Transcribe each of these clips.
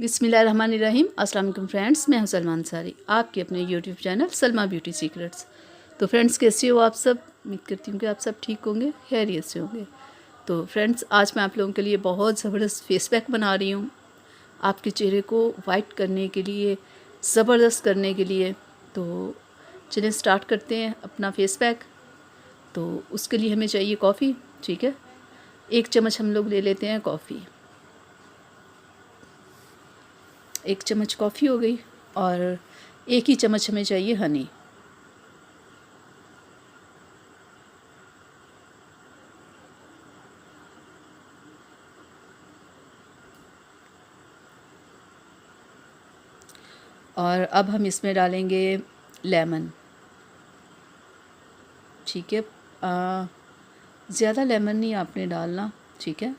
बिस्मिल्लाहिर्रहमानिर्रहीम। अस्सलाम वालेकुम फ्रेंड्स, मैं हूं सलमा अंसारी, आपके अपने YouTube channel Salma beauty secrets. तो फ्रेंड्स, कैसे हो आप सब? उम्मीद करती हूँ कि आप सब ठीक होंगे, खैरियत से होंगे। तो फ्रेंड्स, आज मैं आप लोगों के लिए बहुत ज़बरदस्त फेस पैक बना रही हूँ, आपके चेहरे को वाइट करने के लिए, ज़बरदस्त करने के लिए। तो चलिए स्टार्ट करते हैं अपना फेस पैक। तो उसके लिए हमें चाहिए कॉफ़ी, ठीक है। 1 चम्मच हम लोग ले लेते हैं कॉफ़ी। 1 चम्मच कॉफ़ी हो गई। और 1 ही चम्मच हमें चाहिए हनी। और अब हम इसमें डालेंगे लेमन, ठीक है। ज़्यादा लेमन नहीं आपने डालना, ठीक है।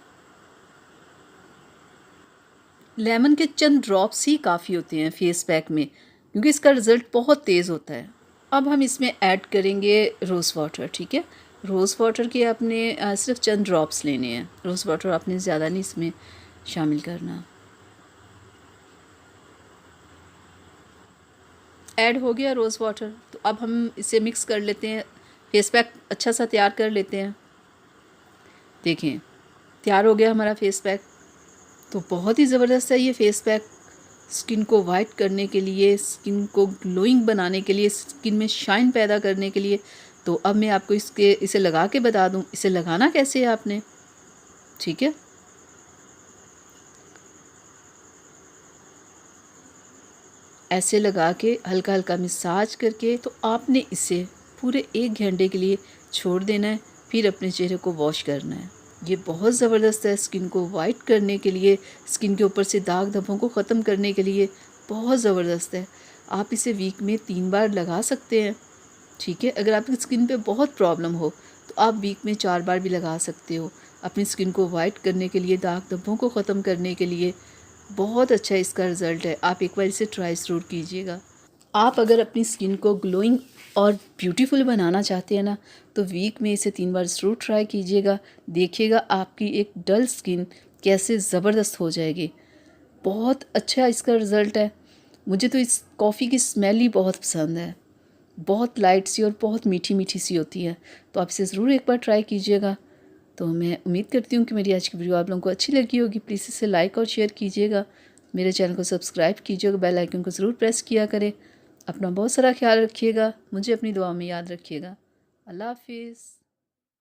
लेमन के चंद ड्रॉप्स ही काफ़ी होते हैं फेस पैक में, क्योंकि इसका रिज़ल्ट बहुत तेज़ होता है। अब हम इसमें ऐड करेंगे रोज़ वाटर, ठीक है। रोज़ वाटर के आपने सिर्फ चंद ड्रॉप्स लेने हैं। रोज़ वाटर आपने ज़्यादा नहीं इसमें शामिल करना। ऐड हो गया रोज़ वाटर। तो अब हम इसे मिक्स कर लेते हैं, फेस पैक अच्छा सा तैयार कर लेते हैं। देखें, तैयार हो गया हमारा फेस पैक। तो बहुत ही ज़बरदस्त है ये फेस पैक, स्किन को वाइट करने के लिए, स्किन को ग्लोइंग बनाने के लिए, स्किन में शाइन पैदा करने के लिए। तो अब मैं आपको इसे लगा के बता दूं, इसे लगाना कैसे है आपने, ठीक है। ऐसे लगा के हल्का हल्का मसाज करके तो आपने इसे पूरे 1 घंटे के लिए छोड़ देना है। फिर अपने चेहरे को वॉश करना है। ये बहुत ज़बरदस्त है स्किन को वाइट करने के लिए, स्किन के ऊपर से दाग धब्बों को ख़त्म करने के लिए बहुत ज़बरदस्त है। आप इसे वीक में 3 बार लगा सकते हैं, ठीक है। अगर आपकी स्किन पे बहुत प्रॉब्लम हो तो आप वीक में 4 बार भी लगा सकते हो, अपनी स्किन को वाइट करने के लिए, दाग धब्बों को ख़त्म करने के लिए। बहुत अच्छा इसका रिज़ल्ट है, आप एक बार इसे ट्राई ज़रूर कीजिएगा। आप अगर अपनी स्किन को ग्लोइंग और ब्यूटीफुल बनाना चाहते हैं ना, तो वीक में इसे 3 बार ज़रूर ट्राई कीजिएगा। देखिएगा आपकी एक डल स्किन कैसे ज़बरदस्त हो जाएगी। बहुत अच्छा इसका रिज़ल्ट है। मुझे तो इस कॉफ़ी की स्मेल ही बहुत पसंद है, बहुत लाइट सी और बहुत मीठी मीठी सी होती है। तो आप इसे ज़रूर एक बार ट्राई कीजिएगा। तो मैं उम्मीद करती हूँ कि मेरी आज की वीडियो आप लोगों को अच्छी लगी होगी। प्लीज़ इसे लाइक और शेयर कीजिएगा, मेरे चैनल को सब्सक्राइब कीजिएगा, बेल आइकन को ज़रूर प्रेस किया करें। अपना बहुत सारा ख्याल रखिएगा, मुझे अपनी दुआ में याद रखिएगा। अल्लाह हाफिज़।